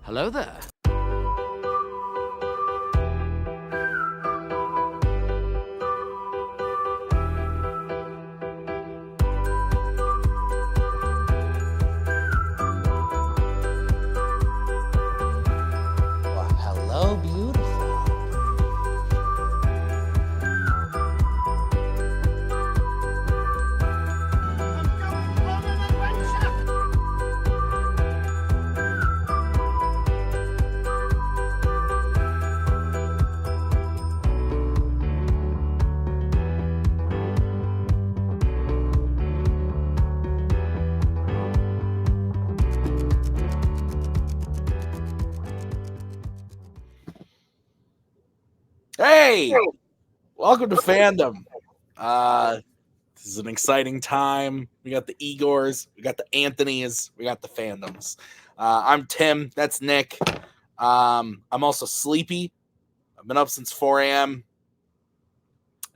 Hello there. Hello, beautiful. Hey, welcome to Fandom. This is an exciting time. We got the Igors, we got the Anthonys, we got the Fandoms. I'm Tim. That's Nick. I'm also sleepy. I've been up since 4 a.m.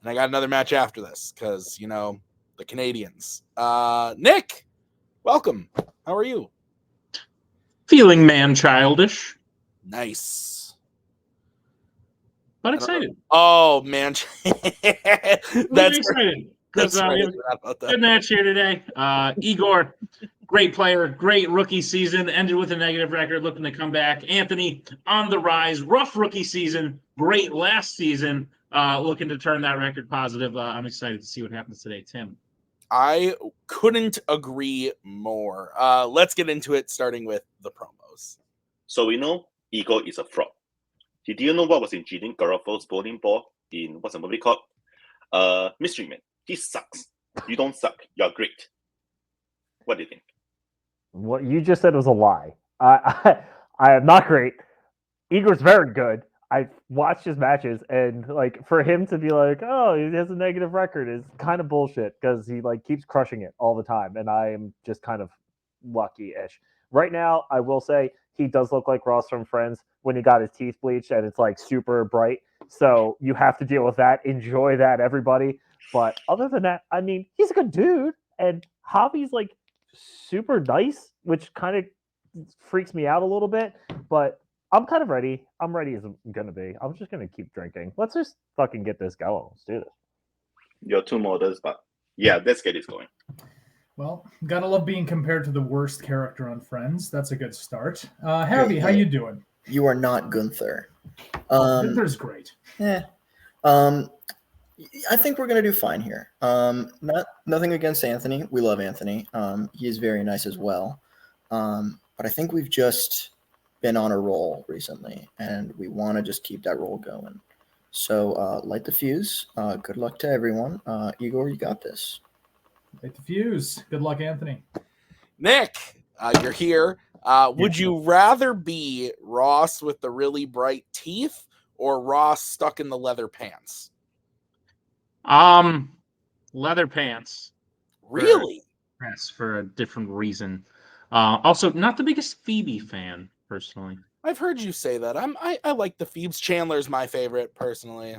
and I got another match after this because the Canadians. Nick, welcome. How are you? Feeling man-childish, Nice. but excited. Oh man, That's excited. That's right. Good match here today. Igor, great player, great rookie season, ended with a negative record, looking to come back. Anthony on the rise, rough rookie season, great last season, looking to turn that record positive. I'm excited to see what happens today, Tim. I couldn't agree more. Let's get into it, starting with the promos. So we know Igor is a fraud. He didn't know what was in Jeanine Garofalo's bowling ball in what's the movie called? Mystery Man. He sucks. You don't suck. You're great. What do you think? What you just said was a lie. I am not great. Igor's very good. I watched his matches, and for him to be like, "Oh, he has a negative record," is kind of bullshit because he keeps crushing it all the time, and I am just kind of lucky-ish. Right now, I will say he does look like Ross from Friends when he got his teeth bleached, and it's super bright. So you have to deal with that. Enjoy that, everybody. But other than that, I mean, he's a good dude, and Javi's super nice, which kind of freaks me out a little bit. But I'm kind of ready. I'm ready as I'm gonna be. I'm just gonna keep drinking. Let's just fucking get this going. Let's do this. You're too modest, but yeah, let's get this going. Well, gotta love being compared to the worst character on Friends. That's a good start. Harvey, how you doing? You are not Gunther. Gunther's great. Yeah. I think we're gonna do fine here. Nothing against Anthony. We love Anthony. He is very nice as well. But I think we've just been on a roll recently, and we want to just keep that roll going. So light the fuse. Good luck to everyone. Igor, you got this. Light the fuse. Good luck, Anthony. Nick, you're here. Would you rather be Ross with the really bright teeth or Ross stuck in the leather pants? Leather pants. Really? Yes, for a different reason. Also, not the biggest Phoebe fan, personally. I've heard you say that. I like the Phoebes. Chandler's my favorite, personally.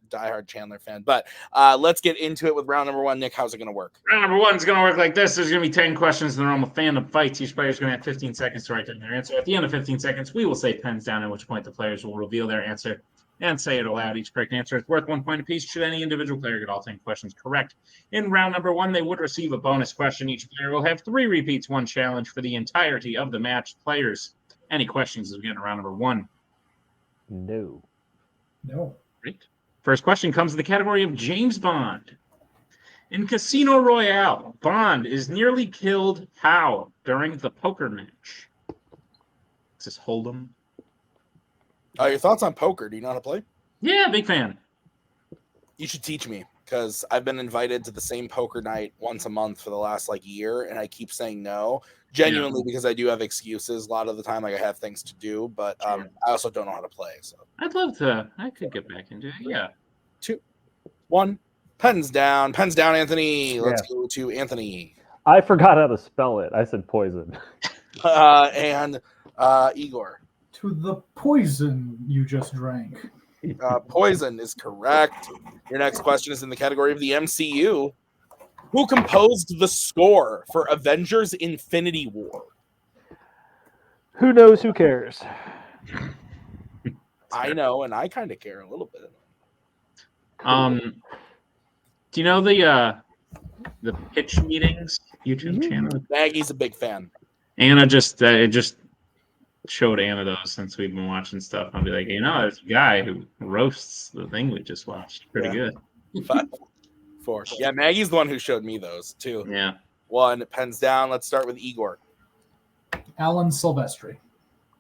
Diehard Chandler fan. But let's get into it with round number 1. Nick, how's it going to work? Round number 1 is going to work like this. There's going to be 10 questions in the realm of fandom fights. Each player is going to have 15 seconds to write down their answer. At the end of 15 seconds, we will say pens down, at which point the players will reveal their answer and say it aloud. Each correct answer is worth 1 point apiece. Should any individual player get all 10 questions correct in round number 1, they would receive a bonus question. Each player will have 3 repeats, 1 challenge for the entirety of the match. Players, any questions as we get into round number 1? No. Great. First question comes in the category of James Bond. In Casino Royale, Bond is nearly killed how during the poker match? Is this Hold'em? Your thoughts on poker? Do you know how to play? Yeah, big fan. You should teach me, because I've been invited to the same poker night once a month for the last year, and I keep saying no. Genuinely, because I do have excuses a lot of the time. I have things to do, but I also don't know how to play. So I'd love to. I could get back into it. Yeah. 2, 1, pens down, Anthony. Let's go to Anthony. I forgot how to spell it. I said poison. And Igor. To the poison you just drank. Poison is correct. Your next question is in the category of the MCU. Who composed the score for Avengers Infinity War? Who knows? Who cares? I know, and I kind of care a little bit. Do you know the pitch meetings YouTube channel? Maggie's a big fan. Anna just it just showed Anna those since we've been watching stuff. I'll be like, there's a guy who roasts the thing we just watched. Pretty good. 5, 4. Yeah, Maggie's the one who showed me those too. Yeah. 1, pens down. Let's start with Igor Alan Silvestri.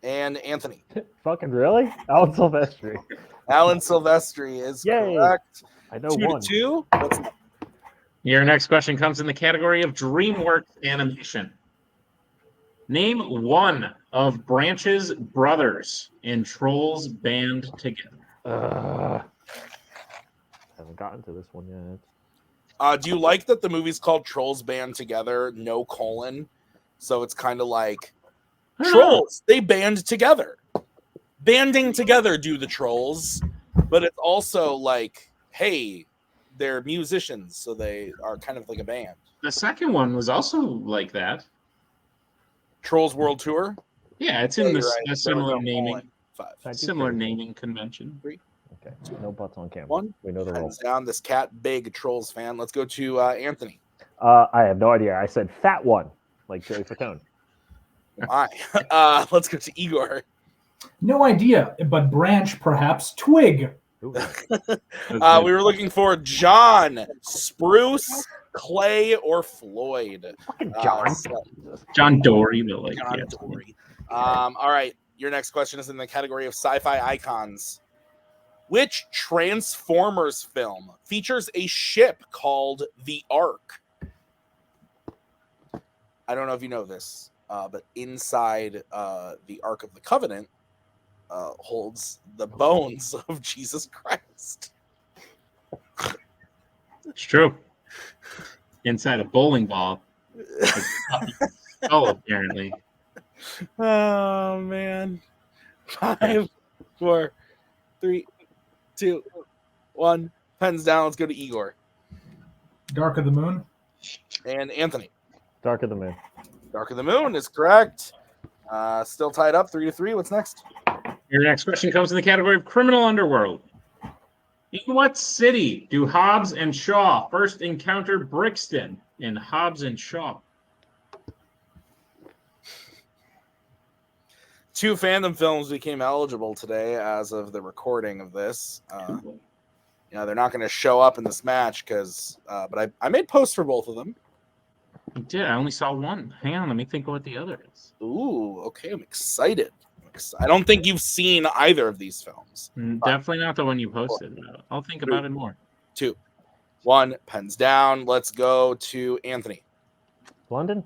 and Anthony. Fucking really? Alan Silvestri. Alan Silvestri is Yay. correct. I know 2 one. to 2. What's next? Your next question comes in the category of DreamWorks animation. Name one of Branch's brothers in Trolls Band Together. Haven't gotten to this one yet. Do you like that the movie's called Trolls Band Together, no colon? So it's kind of like trolls, they band together. Banding together do the trolls, but it's also like, hey, they're musicians, so they are kind of like a band. The second one was also like that. Trolls World Tour? Yeah, it's in Yeah, this you're right. a similar There was no naming, colon. 5. similar naming convention. Okay. No butts on camera. 1. We know the Hands rules. down, this cat, big Trolls fan. Let's go to Anthony. I have no idea. I said fat one, like Joey Fatone. Let's go to Igor. No idea, but Branch, perhaps. Twig. Ooh. We were looking for John, Spruce, Clay, or Floyd. Fucking John. John Dory, but like John yeah. Dory. All right. Your next question is in the category of sci-fi icons. Which Transformers film features a ship called the Ark? I don't know if you know this, but inside the Ark of the Covenant holds the bones of Jesus Christ. It's true. Inside a bowling ball. Oh, apparently. Oh man. 5, 4, 3, 2, 1. Pens down. Let's go to Igor Dark of the Moon. and Anthony. Dark of the Moon. Dark of the Moon is correct. Still tied up 3 to 3. What's next? Your next question comes in the category of criminal underworld. In what city do Hobbs and Shaw first encounter Brixton in Hobbs and Shaw? 2 fandom films became eligible today as of the recording of this. They're not going to show up in this match because, but I made posts for both of them. You did. I only saw one. Hang on, let me think of what the other is. Ooh, okay. I'm excited. I don't think you've seen either of these films. Definitely not the one you posted. I'll think about it more. 2, 1. Pens down. Let's go to Anthony London.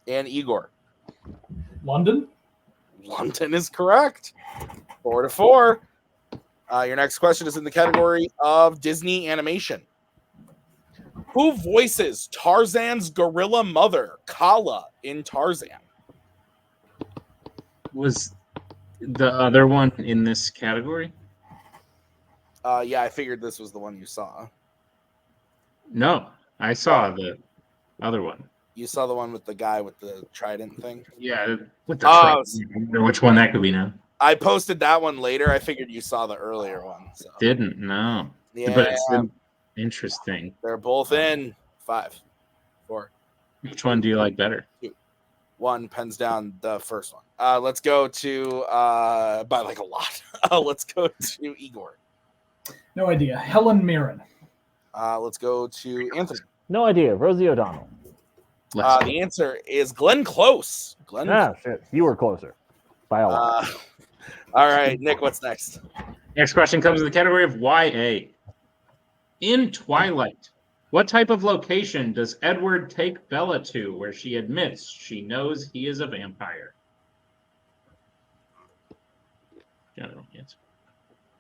and Igor. London. London is correct. 4 to 4. Your next question is in the category of Disney animation. Who voices Tarzan's gorilla mother, Kala, in Tarzan? Was the other one in this category? Yeah, I figured this was the one you saw. No, I saw the other one. You saw the one with the guy with the trident thing? Yeah, with the Oh, I don't know which one that could be now. I posted that one later. I figured you saw the earlier one. So. Didn't know. Yeah, But it's interesting. they're both in. 5, 4, Which one do you like better? 2, 1. Pens down the first one. Let's go to by like a lot. Let's go to Igor. No idea. Helen Mirren. Let's go to Anthony. No idea. Rosie O'Donnell. The answer is Glenn Close. Glenn. Ah, shit. You were closer. By a lot. All right, Nick, what's next? Next question comes in the category of YA. In Twilight, what type of location does Edward take Bella to where she admits she knows he is a vampire? I don't answer.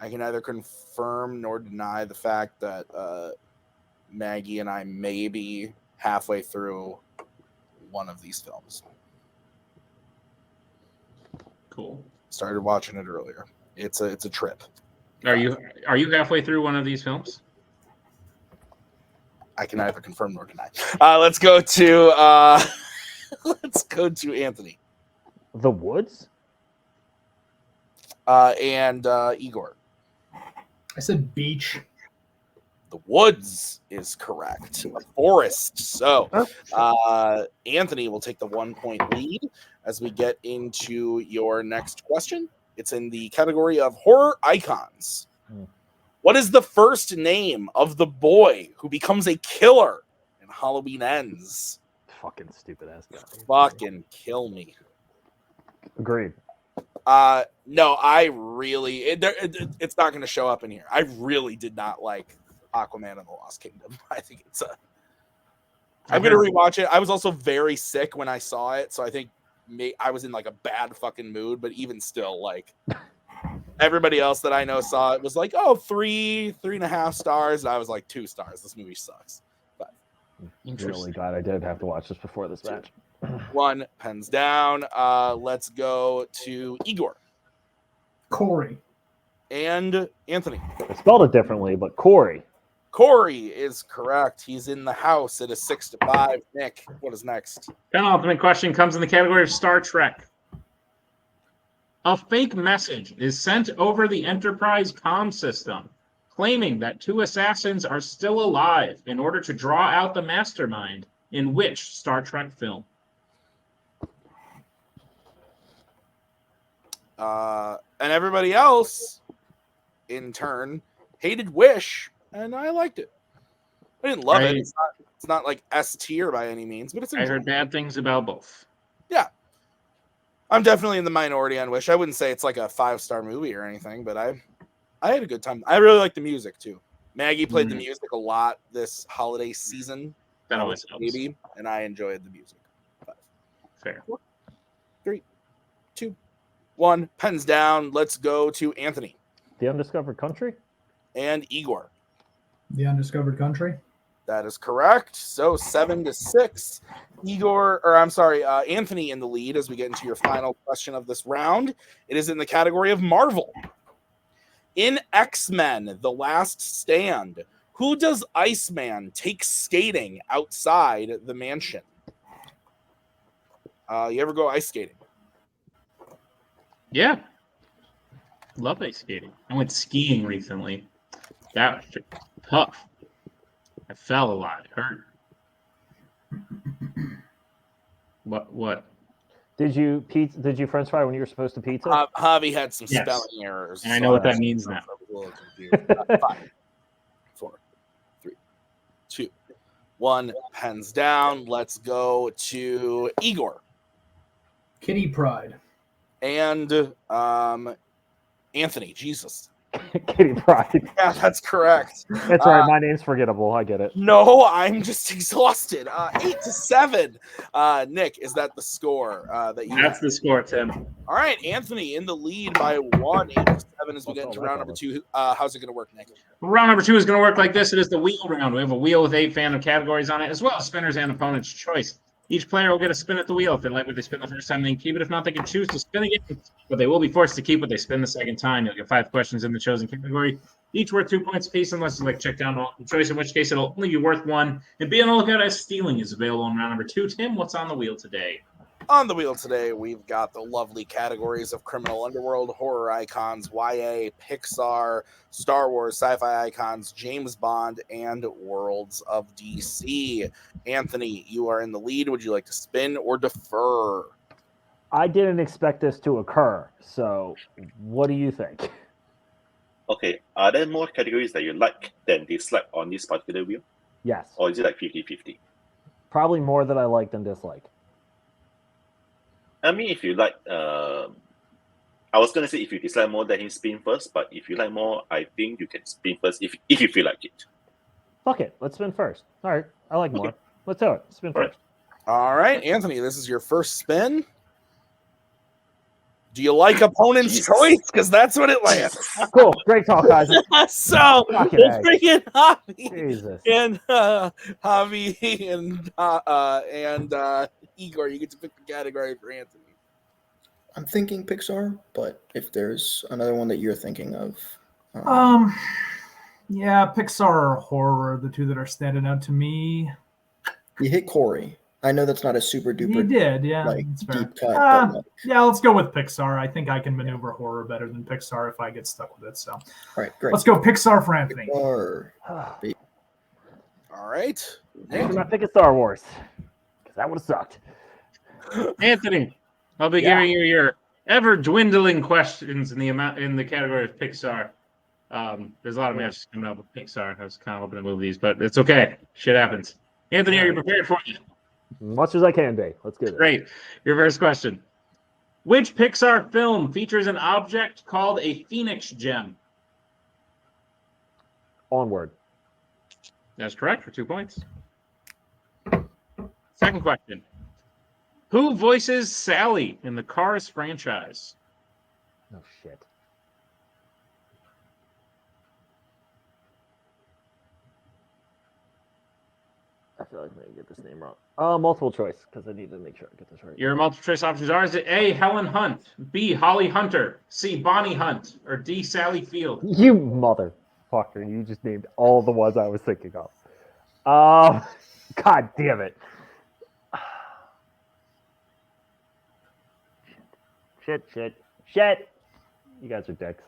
I can neither confirm nor deny the fact that Maggie and I may be halfway through one of these films. Cool. Started watching it earlier. It's a trip. Are you halfway through one of these films? I can neither confirm nor deny. Let's go to Anthony. The Woods? And Igor. I said beach. The woods is correct. A forest. So Anthony will take the 1-point lead as we get into your next question. It's in the category of horror icons. What is the first name of the boy who becomes a killer in Halloween Ends? Fucking stupid ass guy. Fucking kill me. Agreed. No, I really it's not going to show up in here. I really did not like Aquaman and the Lost Kingdom. I think it's I'm going to rewatch it. I was also very sick when I saw it, so I think I was in like a bad fucking mood, but even still, like everybody else that I know saw it was like, oh, 3.5 stars. And I was like 2 stars. This movie sucks. But I'm really glad I did have to watch this before this match. 1 pens down. Let's go to Igor. Corey. And Anthony. I spelled it differently, but Corey. Corey is correct. He's in the house. It is 6-5. Nick, what is next? Penultimate question comes in the category of Star Trek. A fake message is sent over the Enterprise comm system, claiming that 2 assassins are still alive in order to draw out the mastermind in which Star Trek film? And everybody else, in turn, hated Wish, and I liked it. I didn't love it. It's not like S tier by any means, but it's I heard bad things about both. Yeah. I'm definitely in the minority on Wish. I wouldn't say it's like a 5-star movie or anything, but I had a good time. I really like the music too. Maggie played the music a lot this holiday season. That always helps. Maybe, and I enjoyed the music. 5. Fair. 4, 3, 2, 1. Pens down. Let's go to Anthony. The Undiscovered Country? And Igor. The Undiscovered Country. That is correct. So 7-6. Anthony in the lead as we get into your final question of this round. It is in the category of Marvel. In X-Men: The Last Stand, who does Iceman take skating outside the mansion? You ever go ice skating? Yeah. Love ice skating. I went skiing recently. That was tough. I fell a lot. It hurt. What? Did you French fry when you were supposed to pizza? Javi had some Yes. spelling errors. And I know what that means now. I was a little confused. 5, 4, 3, 2, 1. Pens down. Let's go to Igor. Kitty Pride. And Anthony. Jesus. Kitty Pride. Yeah, that's correct. That's all right. My name's forgettable. I get it. No, I'm just exhausted. 8-7. Nick, is that the score that you? That's the score, Tim. All right, Anthony in the lead by 1, 8-7 as we get into round number 2. How's it going to work, Nick? Round number 2 is going to work like this. It is the wheel round. We have a wheel with 8 fandom categories on it, as well as spinners and opponent's choice. Each player will get a spin at the wheel. If they like what they spin the first time, they can keep it. If not, they can choose to spin again, but they will be forced to keep what they spin the second time. You'll get 5 questions in the chosen category, each worth 2 points apiece, unless you like check down the choice, in which case it'll only be worth 1. And be on the lookout as stealing is available in round number 2. Tim, what's on the wheel today? On the wheel today, we've got the lovely categories of criminal underworld, horror icons, YA, Pixar, Star Wars, sci-fi icons, James Bond, and Worlds of DC. Anthony, you are in the lead. Would you like to spin or defer? I didn't expect this to occur, so what do you think? Okay, are there more categories that you like than dislike on this particular wheel? Yes. Or is it like 50-50? Probably more that I like than dislike. I mean, if you like, I was going to say if you dislike more, let him spin first. But if you like more, I think you can spin first if you feel like it. Fuck it. Let's spin first. All right. I like more. Okay. Let's do it. Spin first. All right, Anthony, this is your first spin. Do you like opponent's choice? Because that's what it lands. Cool. Great talk, guys. So Fucking we'll A. bring in Javi Jesus. and Igor. You get to pick the category for Anthony. I'm thinking Pixar, but if there's another one that you're thinking of, Yeah, Pixar or horror are the two that are standing out to me. you hit Corey. I know that's not a super He duper did, yeah. like It's fair. deep cut, but like, Yeah, let's go with Pixar. I think I can maneuver horror better than Pixar if I get stuck with it. So all right, great. let's go Pixar for Anthony. Or All right. Thanks for not picking Star Wars, because that would have sucked. Anthony, I'll be giving you your ever dwindling questions in the category of Pixar. There's a lot of matches coming up with Pixar. I was kind of hoping to move these, but it's okay. Shit happens. Anthony, are you prepared for it? Much as I can be. Let's get it. Great. Your first question. Which Pixar film features an object called a Phoenix gem? Onward. That's correct for 2 points. Second question. Who voices Sally in the Cars franchise? Oh, shit. I feel like I'm going to get this name wrong. Multiple choice, because I need to make sure I get this right. Your multiple choice options are: is it A, Helen Hunt, B, Holly Hunter, C, Bonnie Hunt, or D, Sally Field? You motherfucker. You just named all the ones I was thinking of. God damn it. Shit. You guys are dicks.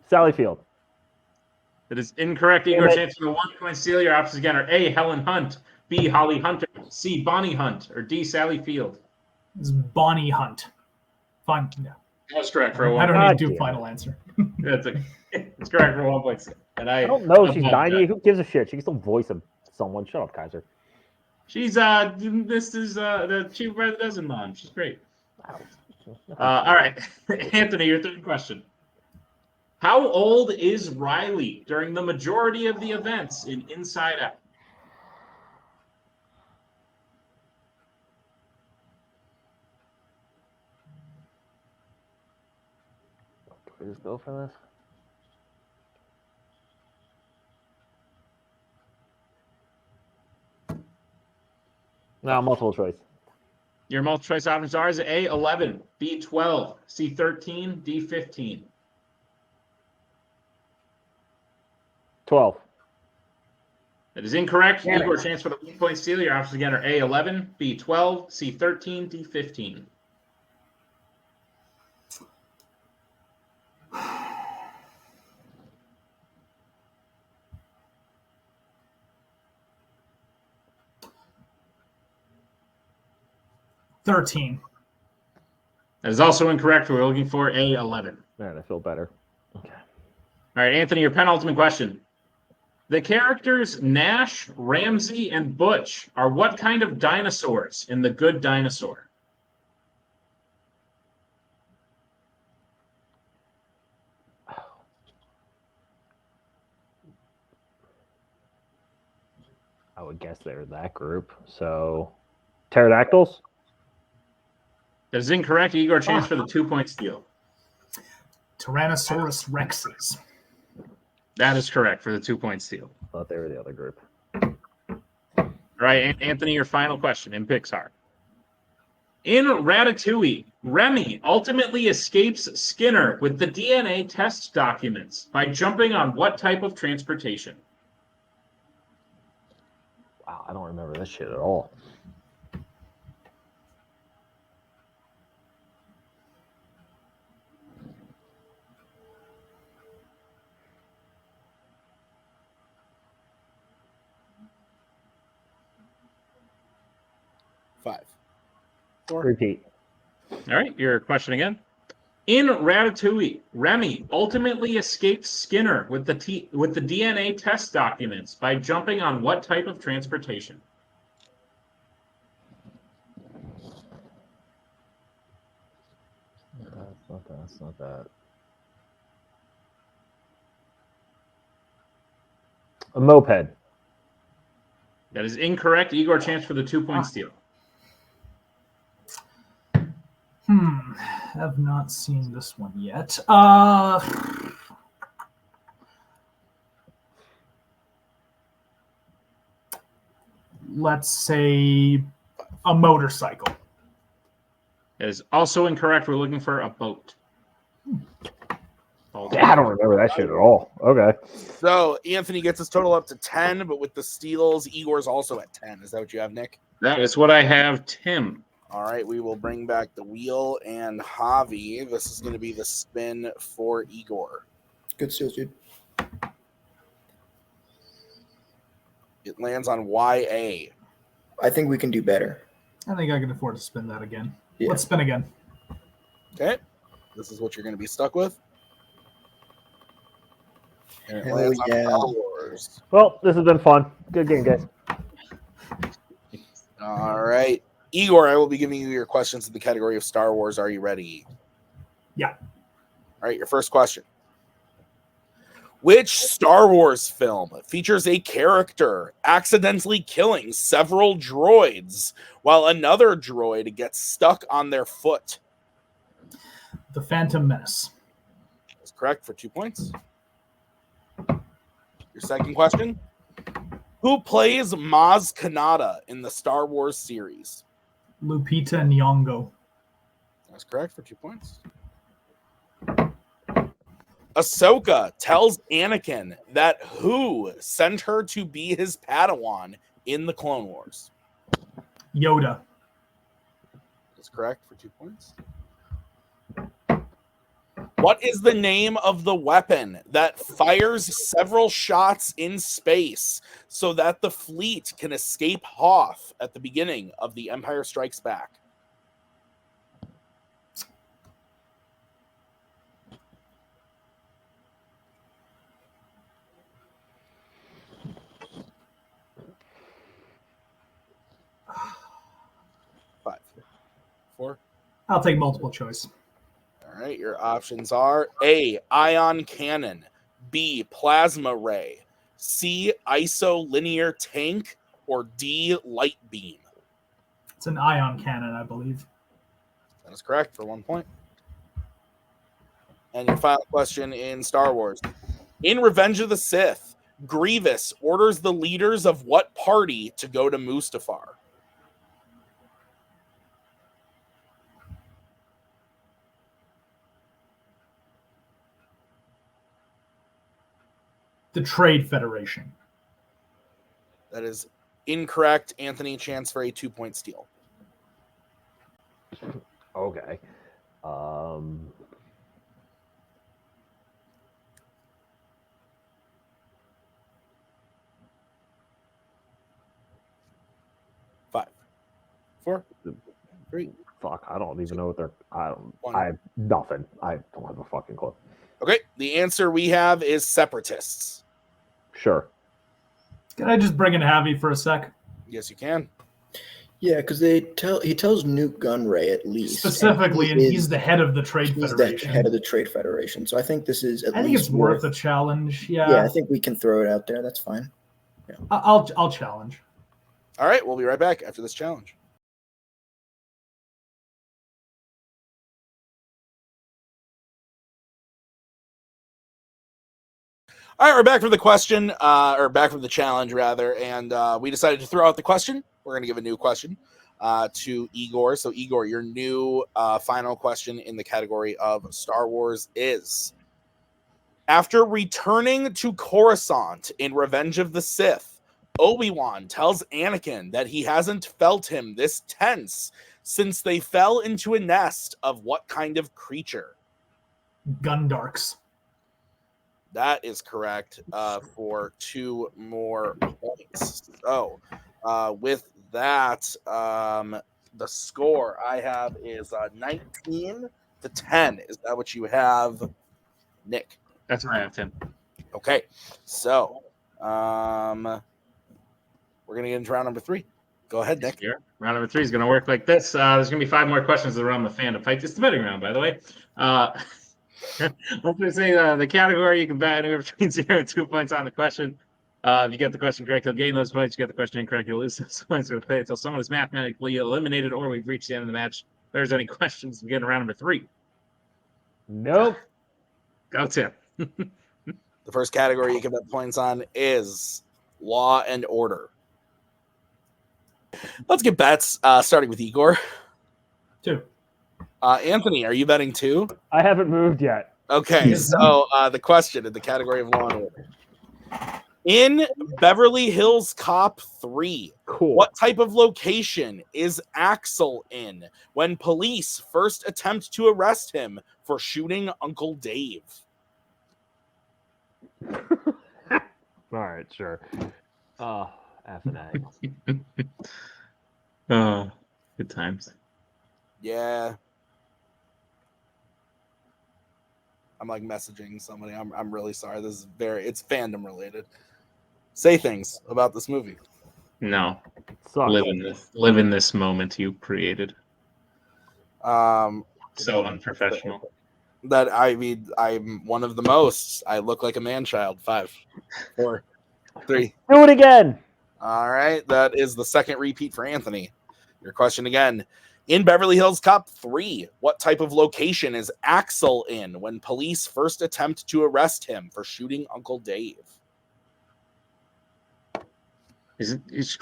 Sally Field. That is incorrect. Igor, chance for the 1 point steal. Your options again are A, Helen Hunt, B, Holly Hunter, C, Bonnie Hunt, or D, Sally Field. It's Bonnie Hunt. Fine. Yeah. That's correct for a 1 I don't point. need to do final answer. It's correct for 1 point. And I don't know. She's 90. Who gives a shit? She can still voice someone. Shut up, Kaiser. She's this is the chief by the dozen mom. She's great. All right, Anthony, your third question. How old is Riley during the majority of the events in Inside Out? Can we just go for this? No, multiple choice. Your multiple choice options are: is it A, 11, B, 12, C, 13, D, 15? 12. That is incorrect. Damn Igor, it. chance for the 1 point steal. Your options again are A, 11, B, 12, C, 13, D, 15. $13. That is also incorrect. We're looking for A, 11. Man, I feel better. Okay. All right, Anthony, your penultimate question. The characters Nash, Ramsey, and Butch are what kind of dinosaurs in The Good Dinosaur? I would guess they're that group. So, pterodactyls? That is incorrect. Igor, chance for the 2 point steal. Tyrannosaurus Rexes. That is correct for the 2 point steal. I thought they were the other group. All right, Anthony, your final question in Pixar. In Ratatouille, Remy ultimately escapes Skinner with the DNA test documents by jumping on what type of transportation? Wow, I don't remember this shit at all. Five. Repeat. All right, your question again. In Ratatouille, Remy ultimately escapes Skinner with the DNA test documents by jumping on what type of transportation? That's not that. A moped. That is incorrect. Igor, chance for the 2 point steal. Have not seen this one yet. Let's say a motorcycle. That is also incorrect. We're looking for a boat. Yeah, I don't remember that shit at all. Okay. So Anthony gets his total up to 10, but with the steals, Igor's also at 10. Is that what you have, Nick? That is what I have, Tim. All right, we will bring back the wheel and Javi. This is going to be the spin for Igor. Good steals, dude. It lands on YA. I think we can do better. I think I can afford to spin that again. Yeah. Let's spin again. Okay. This is what you're going to be stuck with. And it Hell lands on yeah. Star Wars. Well, this has been fun. Good game, guys. All right. Igor, I will be giving you your questions in the category of Star Wars. Are you ready? Yeah. All right, your first question. Which Star Wars film features a character accidentally killing several droids while another droid gets stuck on their foot? The Phantom Menace. That's correct for 2 points. Your second question. Who plays Maz Kanata in the Star Wars series? Lupita Nyong'o. That's correct for 2 points. Ahsoka tells Anakin that who sent her to be his Padawan in the Clone Wars? Yoda. That's correct for 2 points. What is the name of the weapon that fires several shots in space so that the fleet can escape Hoth at the beginning of The Empire Strikes Back? Five, four. I'll take multiple choice. All right, your options are A, ion cannon, B, plasma ray, C, isolinear tank, or D, light beam. It's an ion cannon, I believe. That is correct for 1 point. And your final question in Star Wars. In Revenge of the Sith, Grievous orders the leaders of what party to go to Mustafar? The Trade Federation. That is incorrect. Anthony, chance for a 2-point steal. Okay. 5, 4, 3. Fuck, I don't even know what they're. One. I have nothing. I don't have a fucking clue. Okay, the answer we have is separatists. Sure. Can I just bring in Javi for a sec? Yes, you can. Yeah, because he tells Newt Gunray at least Specifically, and he's the head of the Trade he's Federation. the head of the Trade Federation. So I think this is I think it's worth a challenge. Yeah. Yeah, I think we can throw it out there. That's fine. Yeah. I'll challenge. All right, we'll be right back after this challenge. All right, we're back from the question, or back from the challenge, rather, and we decided to throw out the question. We're going to give a new question to Igor. So, Igor, your new final question in the category of Star Wars is: after returning to Coruscant in Revenge of the Sith, Obi-Wan tells Anakin that he hasn't felt him this tense since they fell into a nest of what kind of creature? Gundarks. That is correct for 2 more points. So, with that, the score I have is 19-10. Is that what you have, Nick? That's what I have, Tim. Okay, so we're gonna get into round number 3. Go ahead, Nick. Here. Round number 3 is going to work like this. There's going to be 5 more questions around the fandom fight. It's the betting round, by the way. Let's just say the category you can bet anywhere between 0 and 2 points on the question. If you get the question correct, you'll gain those points. If you get the question incorrect, you'll lose those points. We'll play until someone is mathematically eliminated or we've reached the end of the match. If there's any questions, we get to round number 3. Nope. Go, Tim. The first category you can bet points on is Law and Order. Let's get bets, starting with Igor. 2. Anthony, are you betting 2? I haven't moved yet. Okay, so the question in the category of Law and Order. In Beverly Hills Cop 3, Cool. what type of location is Axel in when police first attempt to arrest him for shooting Uncle Dave? All right, sure. Oh, F and A. Oh, good times. Yeah. I'm like messaging somebody. I'm really sorry. This is it's fandom related. Say things about this movie. No, Sucks. live in this moment you created. So unprofessional. That I'm one of the most. I look like a man-child. 5, 4, 3. Do it again. All right, that is the second repeat for Anthony. Your question again. In Beverly Hills Cop 3, what type of location is Axel in when police first attempt to arrest him for shooting Uncle Dave? It's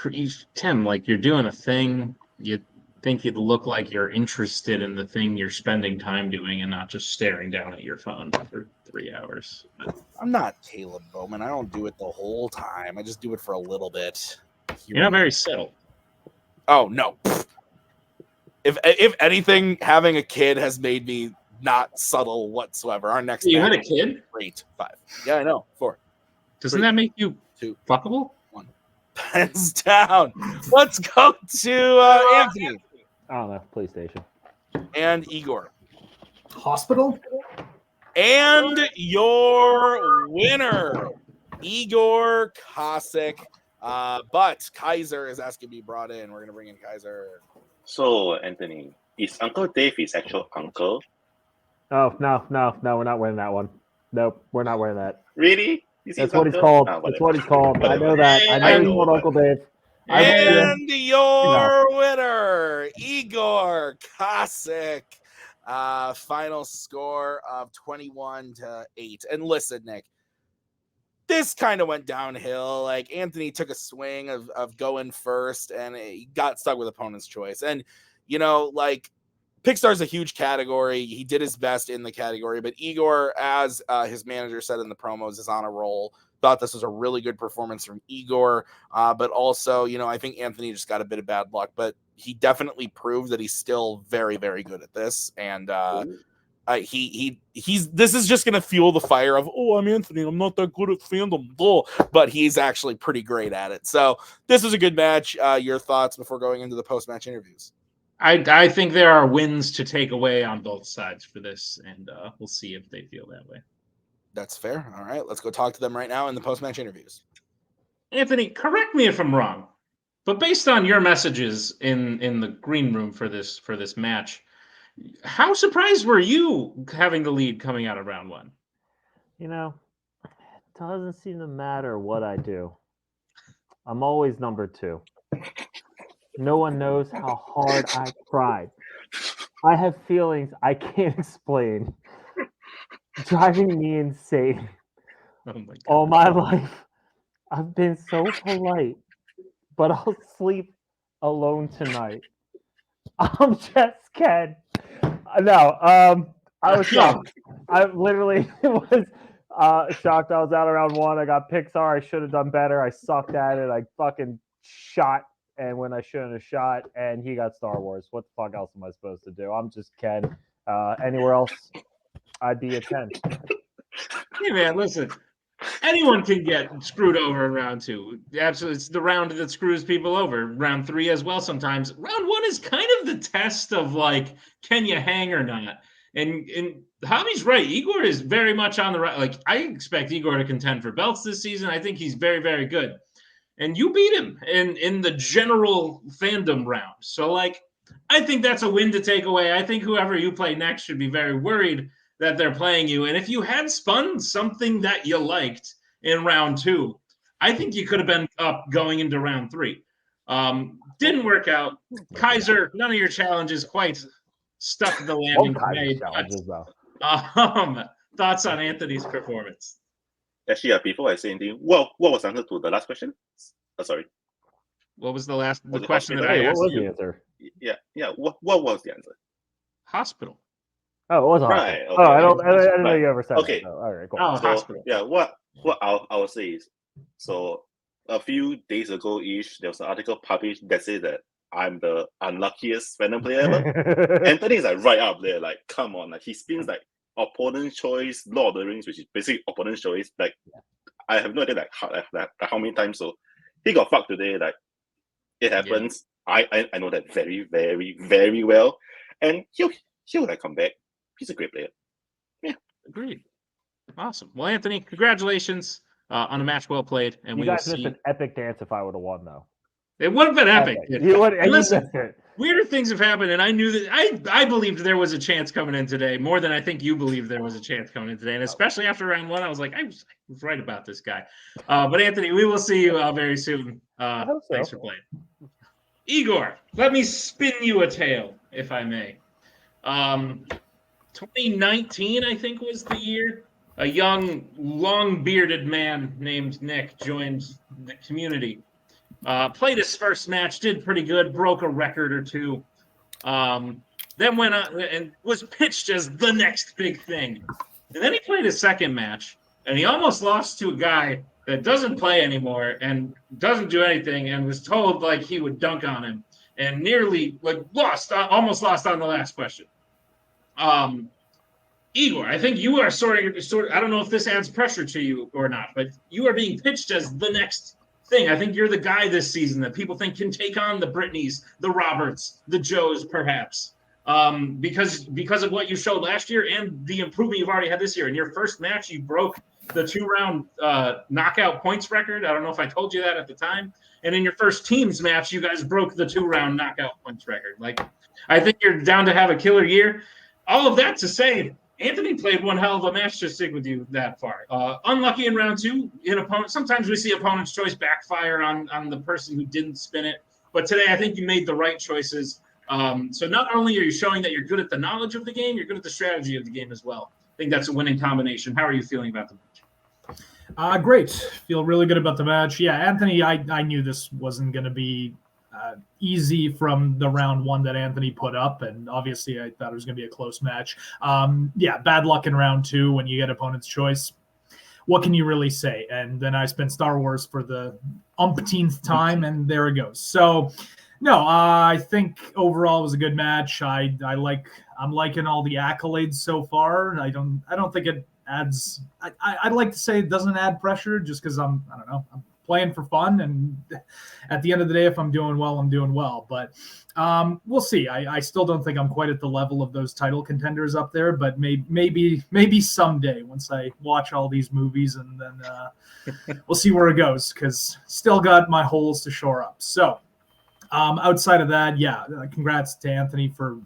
Tim, like you're doing a thing, you think you'd look like you're interested in the thing you're spending time doing and not just staring down at your phone for 3 hours. I'm not Caleb Bowman. I don't do it the whole time. I just do it for a little bit. You're not very subtle. Oh, no. If anything, having a kid has made me not subtle whatsoever. Our next You had a kid? Great. 5. Yeah, I know. 4. Doesn't that make you 2. fuckable? 1. Pens down. Let's go to Anthony. I don't know. PlayStation. And Igor. Hospital? And your winner, Igor Kasic. But Kaiser is asking to be brought in. We're going to bring in Kaiser. So, Anthony, is Uncle Dave his actual uncle? Oh, no, we're not winning that one. Nope, we're not winning that. Really? That's what he's called. That's what he's called. I know that. I know he's called Uncle Dave. And your winner, Igor Kasic. Final score of 21-8. And listen, Nick, this kind of went downhill. Like Anthony took a swing of going first and he got stuck with opponent's choice. And, like Pixar's a huge category. He did his best in the category, but Igor, as his manager said in the promos, is on a roll. Thought this was a really good performance from Igor. But also, I think Anthony just got a bit of bad luck, but he definitely proved that he's still very, very good at this. And, this is just going to fuel the fire of, I'm Anthony, I'm not that good at fandom, but he's actually pretty great at it. So this was a good match. Your thoughts before going into the post-match interviews? I think there are wins to take away on both sides for this, and we'll see if they feel that way. That's fair. All right, let's go talk to them right now in the post-match interviews. Anthony, correct me if I'm wrong, but based on your messages in the green room for this match, how surprised were you having the lead coming out of round 1? It doesn't seem to matter what I do. I'm always number 2. No one knows how hard I tried. I have feelings I can't explain, driving me insane. Oh my God. All my life, I've been so polite, but I'll sleep alone tonight. I'm just kidding. No, I was shocked. I literally was shocked. I was out around 1. I got Pixar. I should have done better. I sucked at it. I fucking shot, and when I shouldn't have shot, and he got Star Wars. What the fuck else am I supposed to do? I'm just Ken. Anywhere else, I'd be a 10. Hey man, listen. Anyone can get screwed over in round 2. Absolutely, it's the round that screws people over. Round 3 as well sometimes. Round 1 is kind of the test of like, can you hang or not? And Javi's right. Igor is very much on the right. Like, I expect Igor to contend for belts this season. I think he's very, very good. And you beat him in the general fandom round. So, like, I think that's a win to take away. I think whoever you play next should be very worried that they're playing you. And if you had spun something that you liked in round 2, I think you could have been up going into round 3. Didn't work out. Kaiser, none of your challenges quite stuck the landing. Thoughts on Anthony's performance? Actually, before I say anything, what was the answer to the last question? Sorry. What was the question that I asked what was you? the answer? Yeah. What was the answer? Hospital. Oh, it was a Right. hospital. I Okay. didn't know Right. you ever said Okay. that. So, all right, cool. Oh, So hospital. yeah, what I'll say is, so a few days ago ish, there was an article published that said that I'm the unluckiest Fandom player ever. Anthony is like right up there. Like, come on, like he spins like opponent's choice, Lord of the Rings, which is basically opponent's choice. Like, I have no idea like how many times. So he got fucked today. Like, it happens. I know that very, very, very well, and he'll like come back. He's a great player. Agreed. Awesome. Well, Anthony, congratulations on a match well played, and You we will guys missed see. an epic dance if I would have won, though. It would have been epic. You would, and you Listen, missed it. weirder things have happened, and I knew that I believed there was a chance coming in today more than I think you believed there was a chance coming in today. And especially after round one, I was like, I was right about this guy. But Anthony, we will see you very soon. I hope so. Thanks for playing. Igor, let me spin you a tale, if I may. 2019, I think, was the year. A young, long-bearded man named Nick joined the community. Played his first match, did pretty good, broke a record or two. Then went on and was pitched as the next big thing. And then he played his second match, and he almost lost to a guy that doesn't play anymore and doesn't do anything, and was told like he would dunk on him, and nearly like almost lost on the last question. Igor, I think you are sort of. I don't know if this adds pressure to you or not, but you are being pitched as the next thing. I think you're the guy this season that people think can take on the Britneys, the Roberts, the Joes, perhaps, because of what you showed last year and the improvement you've already had this year. In your first match, you broke the 2-round knockout points record. I don't know if I told you that at the time. And in your first teams match, you guys broke the 2-round knockout points record. Like, I think you're down to have a killer year. All of that to say, Anthony played one hell of a match to stick with you that far. Unlucky in round two. Sometimes we see opponent's choice backfire on the person who didn't spin it. But today, I think you made the right choices. So not only are you showing that you're good at the knowledge of the game, you're good at the strategy of the game as well. I think that's a winning combination. How are you feeling about the match? Great. Feel really good about the match. Yeah, Anthony, I knew this wasn't going to be easy from the round one that Anthony put up, and obviously I thought it was going to be a close match. Bad luck in round two when you get opponent's choice. What can you really say? And then I spent Star Wars for the umpteenth time, and there it goes. So, no, I think overall it was a good match. I'm liking all the accolades so far. I don't think it adds. I'd like to say it doesn't add pressure, just because I'm playing for fun, and at the end of the day, if I'm doing well, I'm doing well. But we'll see. I still don't think I'm quite at the level of those title contenders up there, but maybe someday once I watch all these movies, and then we'll see where it goes, because still got my holes to shore up. So outside of that, congrats to Anthony for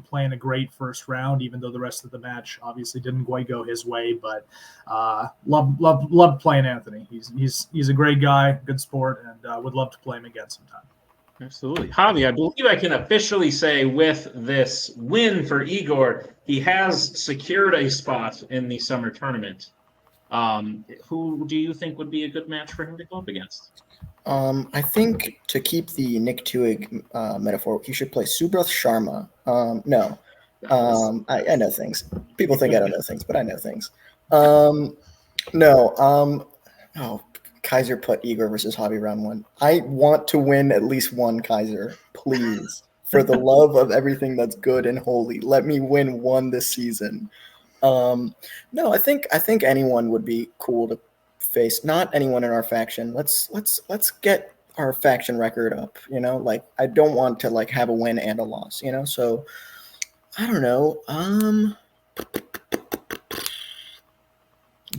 playing a great first round, even though the rest of the match obviously didn't quite go his way. But love playing Anthony. He's a great guy, good sport, and would love to play him again sometime. Absolutely. Javi, I believe I can officially say with this win for Igor, he has secured a spot in the summer tournament. Who do you think would be a good match for him to go up against? I think to keep the Nick Twohig metaphor, he should play Subrath Sharma. No. I know things. People think I don't know things, but I know things. Kaiser put Igor versus Hobby round one. I want to win at least one Kaiser, please. For the love of everything that's good and holy, let me win one this season. I think anyone would be cool to face. Not anyone in our faction. Let's get our faction record up. I don't want to have a win and a loss. So I don't know.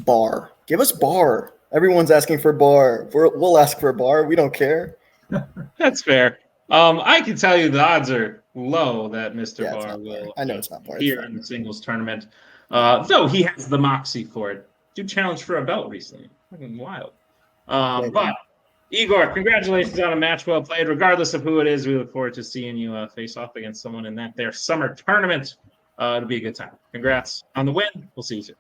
Bar. Give us Bar. Everyone's asking for Bar. We'll ask for Bar. We don't care. That's fair. I can tell you the odds are low that Mr. Bar will it's not Bar. appear in the singles tournament. Though he has the moxie for it. Dude challenged for a belt recently. Fucking wild. But Igor, congratulations on a match well played. Regardless of who it is, we look forward to seeing you face off against someone in their summer tournament. It'll be a good time. Congrats on the win. We'll see you soon.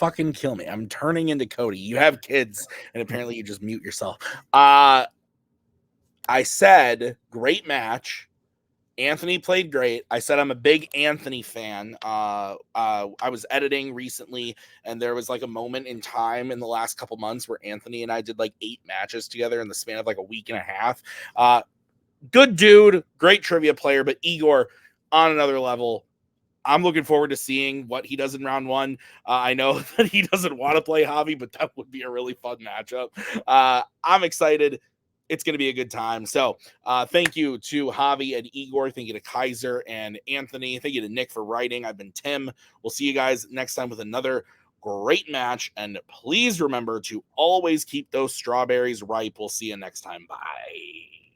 fucking kill me. I'm turning into Cody. You have kids, and apparently you just mute yourself. I said, great match. Anthony played great. I said I'm a big Anthony fan. I was editing recently, and there was like a moment in time in the last couple months where Anthony and I did like 8 matches together in the span of like a week and a half. Good dude, great trivia player, but Igor on another level. I'm looking forward to seeing what he does in round 1. I know that he doesn't want to play Javi, but that would be a really fun matchup. I'm excited. It's going to be a good time. So thank you to Javi and Igor. Thank you to Kaiser and Anthony. Thank you to Nick for writing. I've been Tim. We'll see you guys next time with another great match. And please remember to always keep those strawberries ripe. We'll see you next time. Bye.